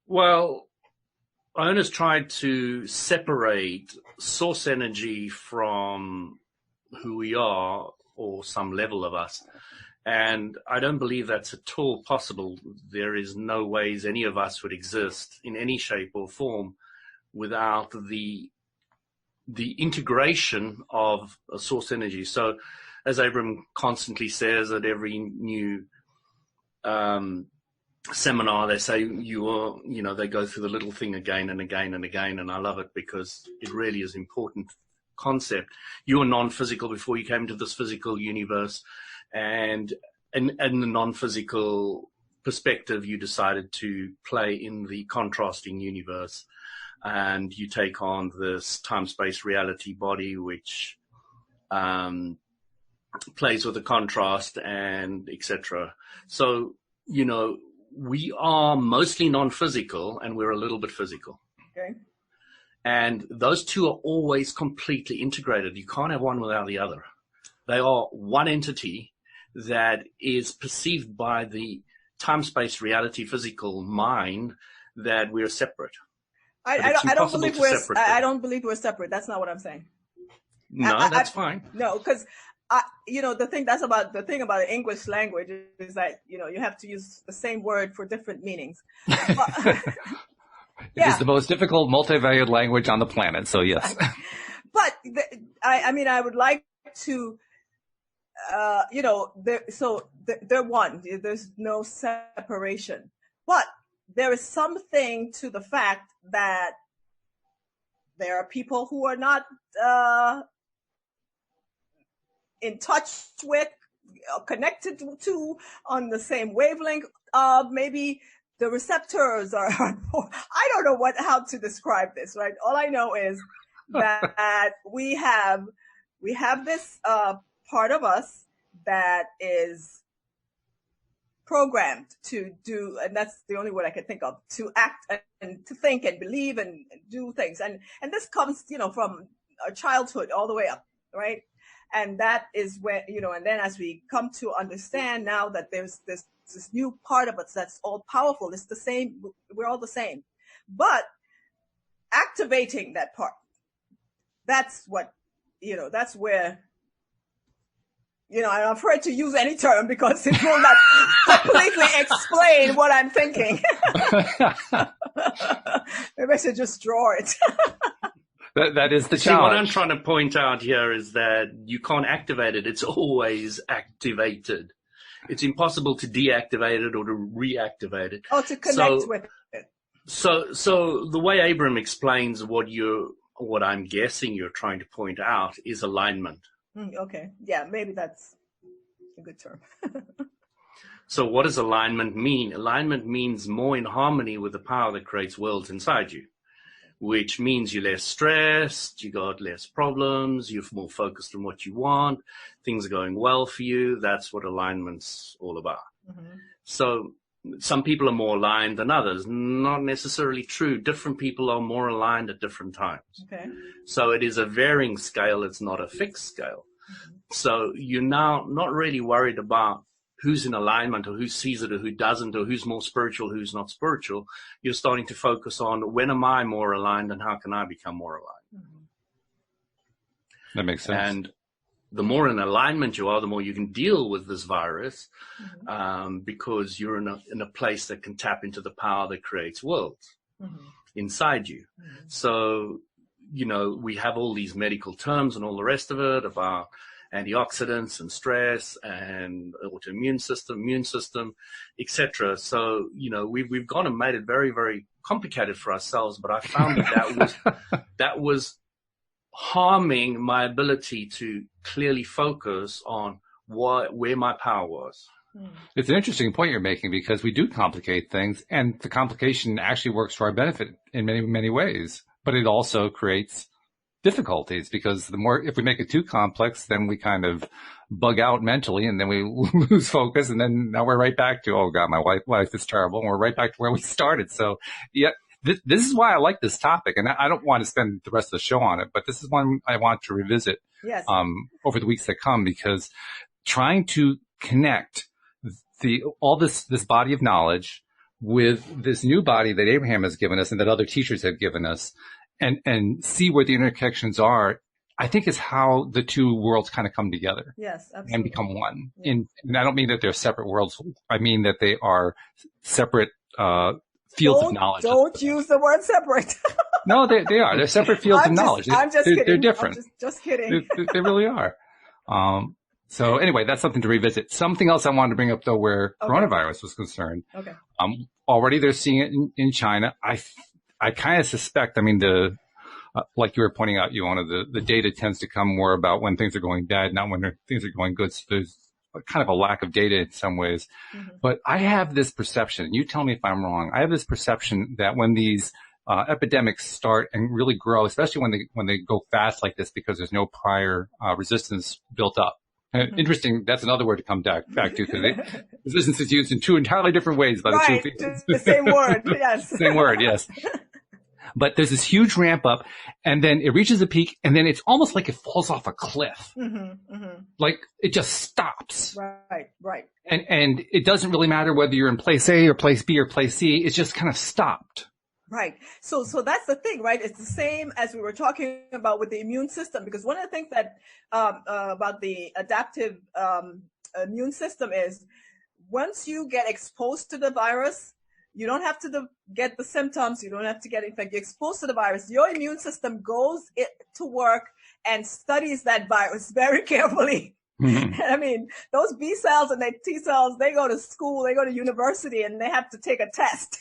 [SPEAKER 3] Well, Ernest tried to separate source energy from who we are, or some level of us. And I don't believe that's at all possible. There is no ways any of us would exist in any shape or form without the integration of a source energy. So as Abraham constantly says at every new seminar, they say they go through the little thing again and again and again. And I love it because it really is important concept. You were non-physical before you came to this physical universe. And in the non-physical perspective, you decided to play in the contrasting universe, and you take on this time-space reality body, which plays with the contrast and etc. So, we are mostly non-physical and we're a little bit physical.
[SPEAKER 2] Okay.
[SPEAKER 3] And those two are always completely integrated. You can't have one without the other. They are one entity that is perceived by the time-space reality physical mind that we're separate.
[SPEAKER 2] I don't believe we're separate. That's not what I'm saying.
[SPEAKER 3] No, that's fine.
[SPEAKER 2] No, because the thing about the English language is that you have to use the same word for different meanings.
[SPEAKER 1] It is the most difficult multi-valued language on the planet. So yes.
[SPEAKER 2] But I would like to. They're one. There's no separation. But there is something to the fact that there are people who are not in touch with, connected to, on the same wavelength. Maybe the receptors are. I don't know how to describe this. Right. All I know is that we have this part of us that is programmed to do, and that's the only word I can think of, to act and to think and believe and do things. And this comes, from our childhood all the way up, right? And that is where, and then as we come to understand now that there's this new part of us that's all powerful, it's the same, we're all the same. But activating that part, that's what, that's where, I'm afraid to use any term because it will not completely explain what I'm thinking. Maybe I should just draw it.
[SPEAKER 1] That is the
[SPEAKER 3] See, what I'm
[SPEAKER 1] challenge.
[SPEAKER 3] trying to point out here is that you can't activate it. It's always activated. It's impossible to deactivate it or to reactivate it.
[SPEAKER 2] Oh, to connect with it.
[SPEAKER 3] So the way Abraham explains what I'm guessing you're trying to point out is alignment.
[SPEAKER 2] Okay. Yeah, maybe that's a good term.
[SPEAKER 3] So what does alignment mean? Alignment means more in harmony with the power that creates worlds inside you, which means you're less stressed, you got less problems, you're more focused on what you want, things are going well for you. That's what alignment's all about. Mm-hmm. So some people are more aligned than others. Not necessarily true. Different people are more aligned at different times. Okay. So it is a varying scale. It's not a fixed scale. Mm-hmm. So you're now not really worried about who's in alignment or who sees it or who doesn't or who's more spiritual, who's not spiritual. You're starting to focus on when am I more aligned and how can I become more aligned?
[SPEAKER 1] Mm-hmm. That makes sense.
[SPEAKER 3] And the more in alignment you are, the more you can deal with this virus, mm-hmm. Because you're in a place that can tap into the power that creates worlds mm-hmm. inside you. Mm-hmm. So, we have all these medical terms and all the rest of it about antioxidants and stress and autoimmune system, immune system, etc. So, we've gone and made it very, very complicated for ourselves. But I found that was harming my ability to clearly focus on where my power was.
[SPEAKER 1] It's an interesting point you're making because we do complicate things, and the complication actually works to our benefit in many, many ways. But it also creates difficulties because if we make it too complex, then we kind of bug out mentally and then we lose focus. And then now we're right back to, oh God, my life is terrible. And we're right back to where we started. So yeah, this is why I like this topic. And I don't want to spend the rest of the show on it, but this is one I want to revisit, yes. Over the weeks that come, because trying to connect all this body of knowledge with this new body that Abraham has given us and that other teachers have given us, and see where the interconnections are, I think is how the two worlds kind of come together.
[SPEAKER 2] Yes, absolutely.
[SPEAKER 1] And become one. Yeah. And I don't mean that they're separate worlds. I mean that they are separate fields of knowledge.
[SPEAKER 2] Don't use the word separate.
[SPEAKER 1] No, they are. They're separate fields of knowledge.
[SPEAKER 2] I'm just kidding.
[SPEAKER 1] They're different.
[SPEAKER 2] I'm just kidding.
[SPEAKER 1] They really are. So anyway, that's something to revisit. Something else I wanted to bring up, though, where coronavirus was concerned. Okay. Already they're seeing it in China. I kind of suspect, like you were pointing out, the data tends to come more about when things are going bad, not when things are going good. So there's kind of a lack of data in some ways. Mm-hmm. But I have this perception, you tell me if I'm wrong, I have this perception that when these epidemics start and really grow, especially when they go fast like this because there's no prior resistance built up. Mm-hmm. Interesting, that's another word to come back to, because resistance is used in two entirely different ways by the two people.
[SPEAKER 2] The same word, yes.
[SPEAKER 1] Same word, yes. But there's this huge ramp up, and then it reaches a peak, and then it's almost like it falls off a cliff. Mm-hmm, mm-hmm. Like it just stops.
[SPEAKER 2] Right.
[SPEAKER 1] And it doesn't really matter whether you're in place A or place B or place C. It's just kind of stopped.
[SPEAKER 2] Right. So that's the thing, right? It's the same as we were talking about with the immune system, because one of the things that about the adaptive immune system is once you get exposed to the virus, you don't have to get the symptoms. You don't have to get infected. You're exposed to the virus. Your immune system goes to work and studies that virus very carefully. Mm-hmm. Those B cells and the T cells, they go to school, they go to university, and they have to take a test.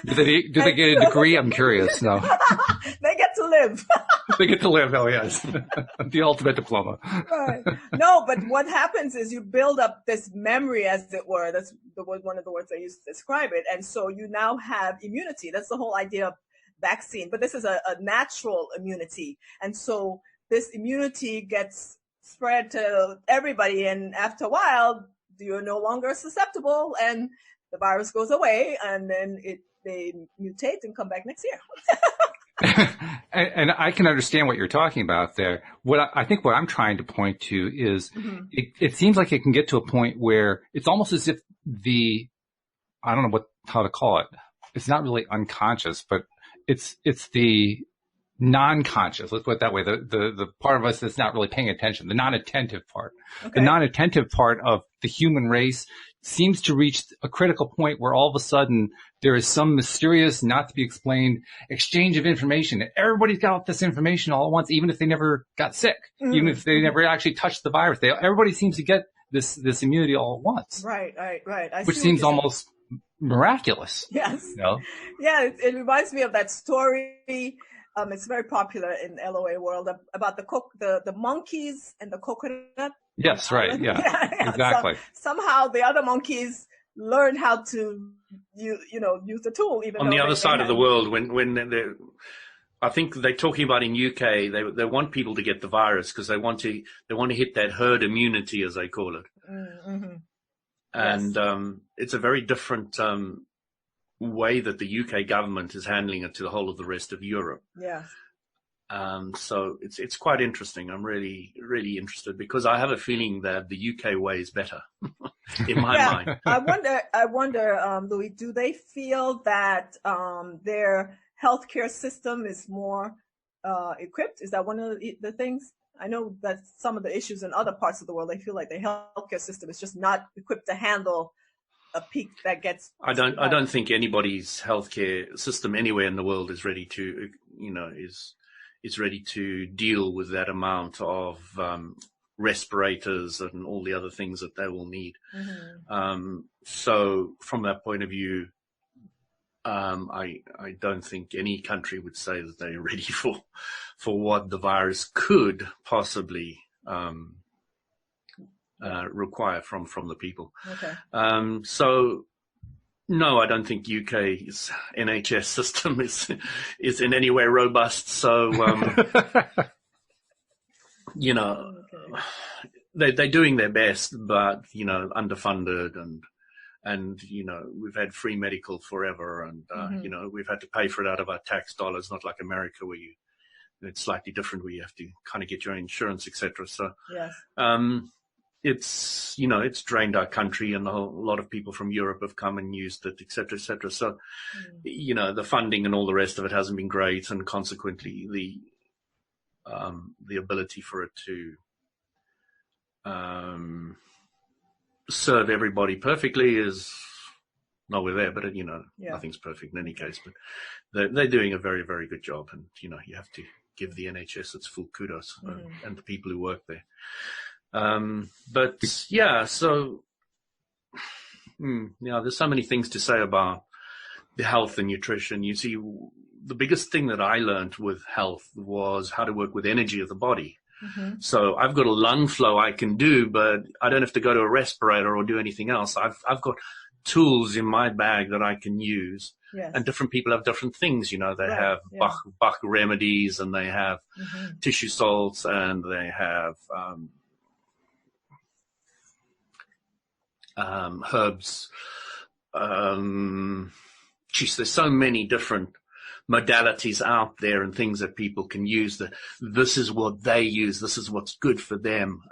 [SPEAKER 1] Do they get a degree? I'm curious. No.
[SPEAKER 2] They get to live.
[SPEAKER 1] They get to live. Oh, yes. The ultimate diploma.
[SPEAKER 2] Right. No, but what happens is you build up this memory, as it were. That's one of the words I used to describe it. And so you now have immunity. That's the whole idea of vaccine. But this is a natural immunity. And so this immunity gets spread to everybody. And after a while, you're no longer susceptible. And the virus goes away. And then they mutate and come back next year.
[SPEAKER 1] And I can understand what you're talking about there. I think what I'm trying to point to is it seems like it can get to a point where it's almost as if I don't know how to call it. It's not really unconscious, but it's the non-conscious. Let's put it that way. The part of us that's not really paying attention, the non-attentive part. Okay. The non-attentive part of the human race seems to reach a critical point where all of a sudden there is some mysterious, not to be explained exchange of information. Everybody's got this information all at once, even if they never got sick, even if they never actually touched the virus. Everybody seems to get this immunity all at once.
[SPEAKER 2] Right.
[SPEAKER 1] Which seems almost miraculous.
[SPEAKER 2] Yes.
[SPEAKER 1] You know?
[SPEAKER 2] Yeah, it reminds me of that story. It's very popular in the LOA world about the monkeys and the coconut.
[SPEAKER 1] Yes, right. Yeah, exactly.
[SPEAKER 2] So, somehow the other monkeys learned how to use the tool. Even
[SPEAKER 3] on the other side of the world, when they're, I think they're talking about in UK, they want people to get the virus because they want to hit that herd immunity, as they call it. Mm-hmm. And yes. It's a very different way that the UK government is handling it to the whole of the rest of Europe.
[SPEAKER 2] Yeah.
[SPEAKER 3] So it's quite interesting. I'm really, really interested because I have a feeling that the UK way is better in my mind.
[SPEAKER 2] I wonder, Louis, do they feel that their healthcare system is more equipped? Is that one of the things? I know that some of the issues in other parts of the world, they feel like the healthcare system is just not equipped to handle a peak that gets.
[SPEAKER 3] I don't think anybody's healthcare system anywhere in the world is ready to, is ready to deal with that amount of respirators and all the other things that they will need. Mm-hmm. So from that point of view, I don't think any country would say that they're ready for what the virus could possibly require from the people.
[SPEAKER 2] Okay.
[SPEAKER 3] So no, I don't think UK's NHS system is in any way robust. So they're doing their best, but underfunded and we've had free medical forever, and we've had to pay for it out of our tax dollars, not like America where it's slightly different, where you have to kind of get your own insurance, etc. So
[SPEAKER 2] yes.
[SPEAKER 3] It's drained our country, and a lot of people from Europe have come and used it, et cetera, et cetera. So, the funding and all the rest of it hasn't been great, and consequently, the ability for it to serve everybody perfectly is nowhere there. But nothing's perfect in any case. But they're doing a very, very good job, and you have to give the NHS its full kudos and the people who work there. There's so many things to say about the health and nutrition. You see, the biggest thing that I learned with health was how to work with energy of the body. Mm-hmm. So I've got a lung flow I can do, but I don't have to go to a respirator or do anything else. I've got tools in my bag that I can use. Yes. And different people have different things, they have Bach remedies, and they have tissue salts, and they have herbs. There's so many different modalities out there and things that people can use. That this is what they use. This is what's good for them.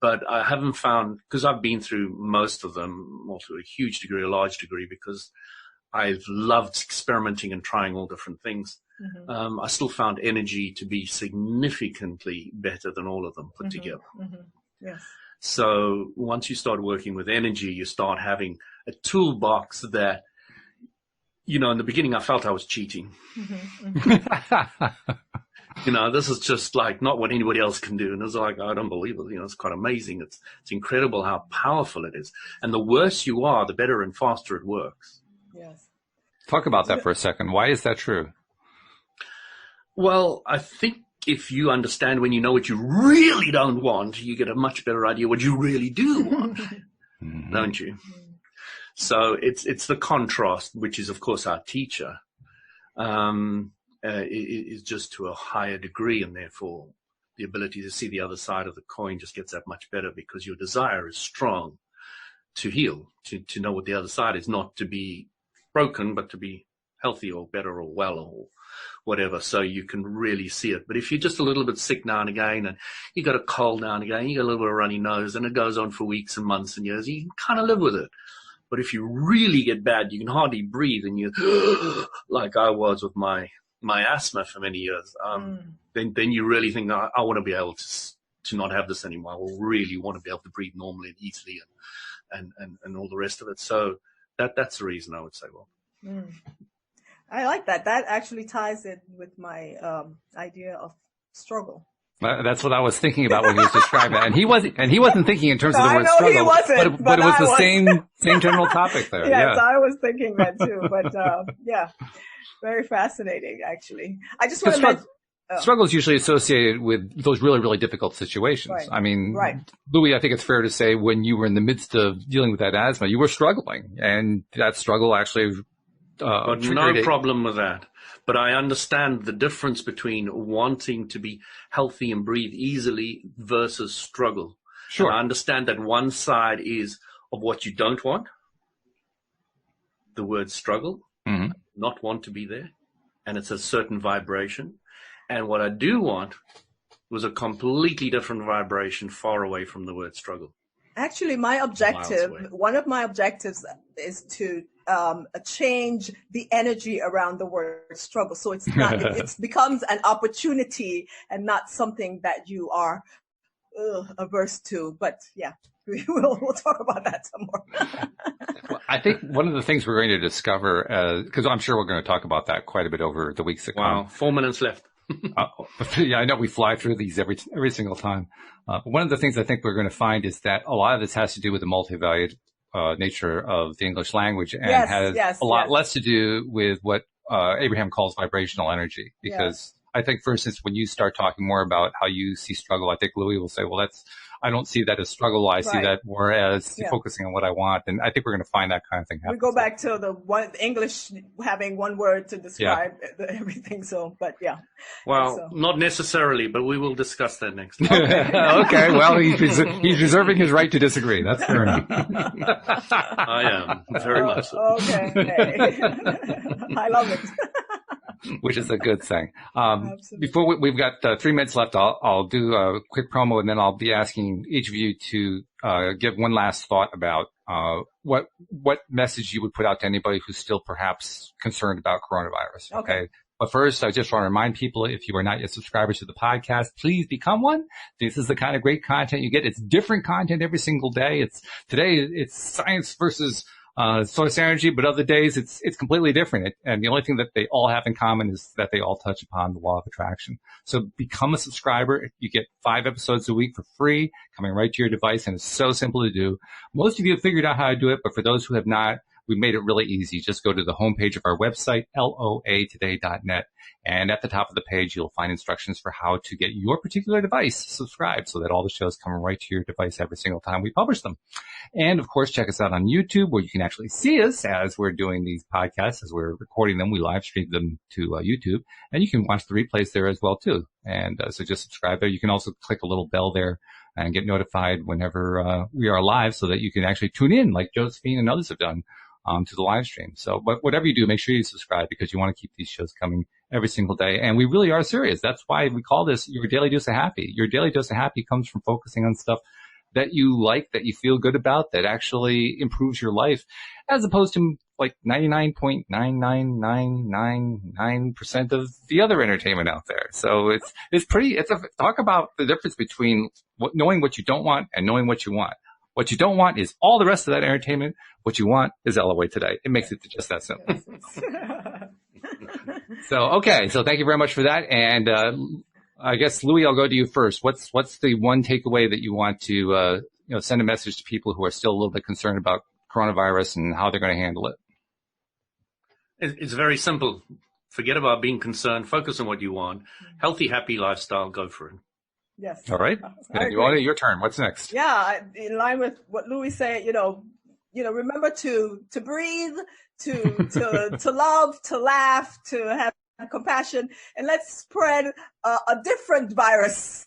[SPEAKER 3] But I haven't found, because I've been through most of them, or to a large degree, because I've loved experimenting and trying all different things. Mm-hmm. I still found energy to be significantly better than all of them put together. Mm-hmm. Yes. So once you start working with energy, you start having a toolbox that, in the beginning I felt I was cheating. Mm-hmm. This is just like not what anybody else can do. And it's like, I don't believe it. It's quite amazing. It's incredible how powerful it is. And the worse you are, the better and faster it works.
[SPEAKER 2] Yes.
[SPEAKER 1] Talk about that for a second. Why is that true?
[SPEAKER 3] Well, I think if you understand when you know what you really don't want, you get a much better idea what you really do want, don't you? So it's the contrast, which is, of course, our teacher, is just to a higher degree, and therefore the ability to see the other side of the coin just gets that much better, because your desire is strong to heal, to know what the other side is, not to be broken, but to be healthy or better or well or whatever. So you can really see it. But if you're just a little bit sick now and again, and you got a cold now and again, you got a little bit of a runny nose, and it goes on for weeks and months and years, you can kind of live with it. But if you really get bad, you can hardly breathe, and you, like I was with my asthma for many years, then you really think, I want to be able to not have this anymore. I really want to be able to breathe normally and easily and all the rest of it. So that's the reason I would say, well.
[SPEAKER 2] Mm. I like that. That actually ties in with my idea of struggle.
[SPEAKER 1] That's what I was thinking about when he was describing it. And he wasn't thinking in terms of the word struggle.
[SPEAKER 2] He wasn't,
[SPEAKER 1] but it was the same general topic there.
[SPEAKER 2] Yes,
[SPEAKER 1] yeah.
[SPEAKER 2] I was thinking that too. But yeah, very fascinating, actually. I just want to mention.
[SPEAKER 1] Struggle is usually associated with those really, really difficult situations.
[SPEAKER 2] Right.
[SPEAKER 1] I mean,
[SPEAKER 2] right.
[SPEAKER 1] Louis, I think it's fair to say when you were in the midst of dealing with that asthma, you were struggling, and that struggle actually
[SPEAKER 3] but no problem with that. But I understand the difference between wanting to be healthy and breathe easily versus struggle.
[SPEAKER 1] Sure.
[SPEAKER 3] And I understand that one side is of what you don't want, the word struggle, not want to be there, and it's a certain vibration. And what I do want was a completely different vibration far away from the word struggle.
[SPEAKER 2] Actually, my objective, one of my objectives is to change the energy around the word struggle. So it's not, it becomes an opportunity and not something that you are averse to. But yeah, we'll talk about that some more.
[SPEAKER 1] Well, I think one of the things we're going to discover, because I'm sure we're going to talk about that quite a bit over the weeks to come.
[SPEAKER 3] Wow, 4 minutes left.
[SPEAKER 1] Yeah, I know we fly through these every single time. But one of the things I think we're going to find is that a lot of this has to do with the multivalued nature of the English language, and has a lot less to do with what Abraham calls vibrational energy. Because I think, for instance, when you start talking more about how you see struggle, I think Louis will say, well, I don't see that as struggle. I see that more as focusing on what I want. And I think we're going to find that kind of thing happen.
[SPEAKER 2] We go back to the English having one word to describe everything. So, but yeah.
[SPEAKER 3] Well, not necessarily, but we will discuss that next time.
[SPEAKER 1] Okay. Well, he's reserving his right to disagree. That's fair enough.
[SPEAKER 3] I am very much so.
[SPEAKER 2] Okay. I love it.
[SPEAKER 1] Which is a good thing. Before we've got 3 minutes left, I'll do a quick promo, and then I'll be asking each of you to give one last thought about what message you would put out to anybody who's still perhaps concerned about coronavirus. Okay. But first, I just want to remind people, if you are not yet subscribers to the podcast, please become one. This is the kind of great content you get. It's different content every single day. Today it's science versus source energy, but other days it's completely different. And the only thing that they all have in common is that they all touch upon the law of attraction. So become a subscriber. You get 5 episodes a week for free, coming right to your device, and it's so simple to do. Most of you have figured out how to do it, but for those who have not, we made it really easy. Just go to the homepage of our website, loatoday.net, and at the top of the page, you'll find instructions for how to get your particular device subscribed so that all the shows come right to your device every single time we publish them. And of course, check us out on YouTube, where you can actually see us as we're doing these podcasts. As we're recording them, we live stream them to YouTube, and you can watch the replays there as well too. And so just subscribe there. You can also click a little bell there and get notified whenever we are live, so that you can actually tune in, like Josephine and others have done, to the live stream. So, but whatever you do, make sure you subscribe, because you want to keep these shows coming every single day. And we really are serious. That's why we call this your daily dose of happy. Your daily dose of happy comes from focusing on stuff that you like, that you feel good about, that actually improves your life, as opposed to like 99.99999% of the other entertainment out there. So talk about the difference between knowing what you don't want and knowing what you want. What you don't want is all the rest of that entertainment. What you want is LOA Today. It makes it just that simple. So thank you very much for that. And I guess, Louis, I'll go to you first. What's the one takeaway that you want to send a message to people who are still a little bit concerned about coronavirus and how they're going to handle it?
[SPEAKER 3] It's very simple. Forget about being concerned. Focus on what you want. Healthy, happy lifestyle. Go for it.
[SPEAKER 2] Yes.
[SPEAKER 1] All right. Your turn. What's next?
[SPEAKER 2] Yeah, in line with what Louis said, remember to breathe, to love, to laugh, to have compassion, and let's spread a different virus,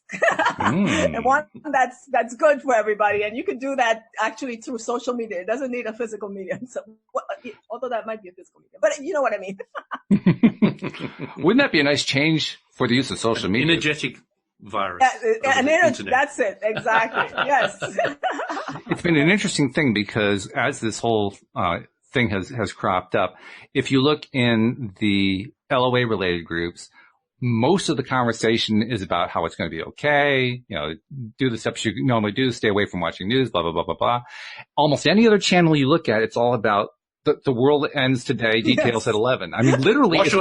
[SPEAKER 2] and one that's good for everybody. And you can do that actually through social media. It doesn't need a physical medium. So, although that might be a physical medium, but you know what I mean.
[SPEAKER 1] Wouldn't that be a nice change for the use of social media?
[SPEAKER 3] Energetic virus.
[SPEAKER 2] That's it. Exactly. Yes.
[SPEAKER 1] It's been an interesting thing, because as this whole thing has cropped up, if you look in the LOA related groups, most of the conversation is about how it's going to be okay. Do the steps you normally do, stay away from watching news, blah, blah, blah, blah, blah. Almost any other channel you look at, it's all about the world ends today, details at 11. I mean, literally.
[SPEAKER 4] Wash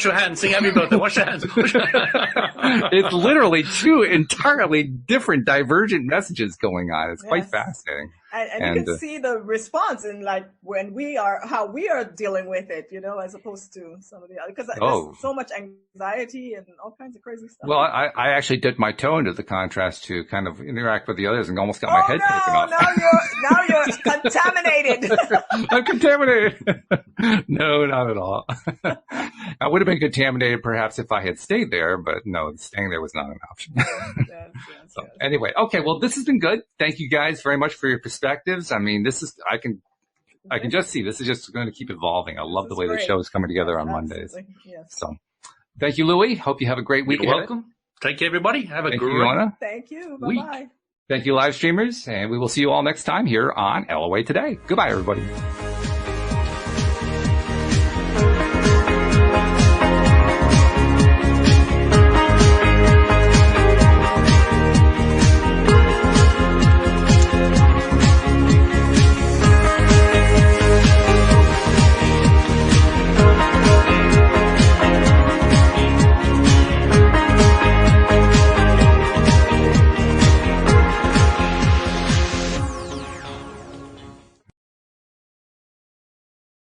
[SPEAKER 4] your hands, sing happy birthday, wash your hands.
[SPEAKER 1] It's literally two entirely different, divergent messages going on. It's quite fascinating.
[SPEAKER 2] And you can see the response in like how we are dealing with it, as opposed to some of the other, because there's so much anxiety and all kinds of crazy stuff.
[SPEAKER 1] Well, I actually dipped my toe into the contrast to kind of interact with the others and almost got my head taken off.
[SPEAKER 2] Now you're contaminated.
[SPEAKER 1] I'm contaminated. No, not at all. I would have been contaminated perhaps if I had stayed there, but no, staying there was not an option. Yes. Anyway, okay, well, this has been good. Thank you guys very much for your perspectives. I mean, I can just see this is just going to keep evolving. I love the way the show is coming together on Mondays. Yes. So thank you, Louie. Hope you have a great week.
[SPEAKER 4] You're welcome. Thank you, everybody. Have a great
[SPEAKER 1] week.
[SPEAKER 2] Thank you. Bye-bye.
[SPEAKER 1] Thank you, live streamers, and we will see you all next time here on LOA Today. Goodbye, everybody.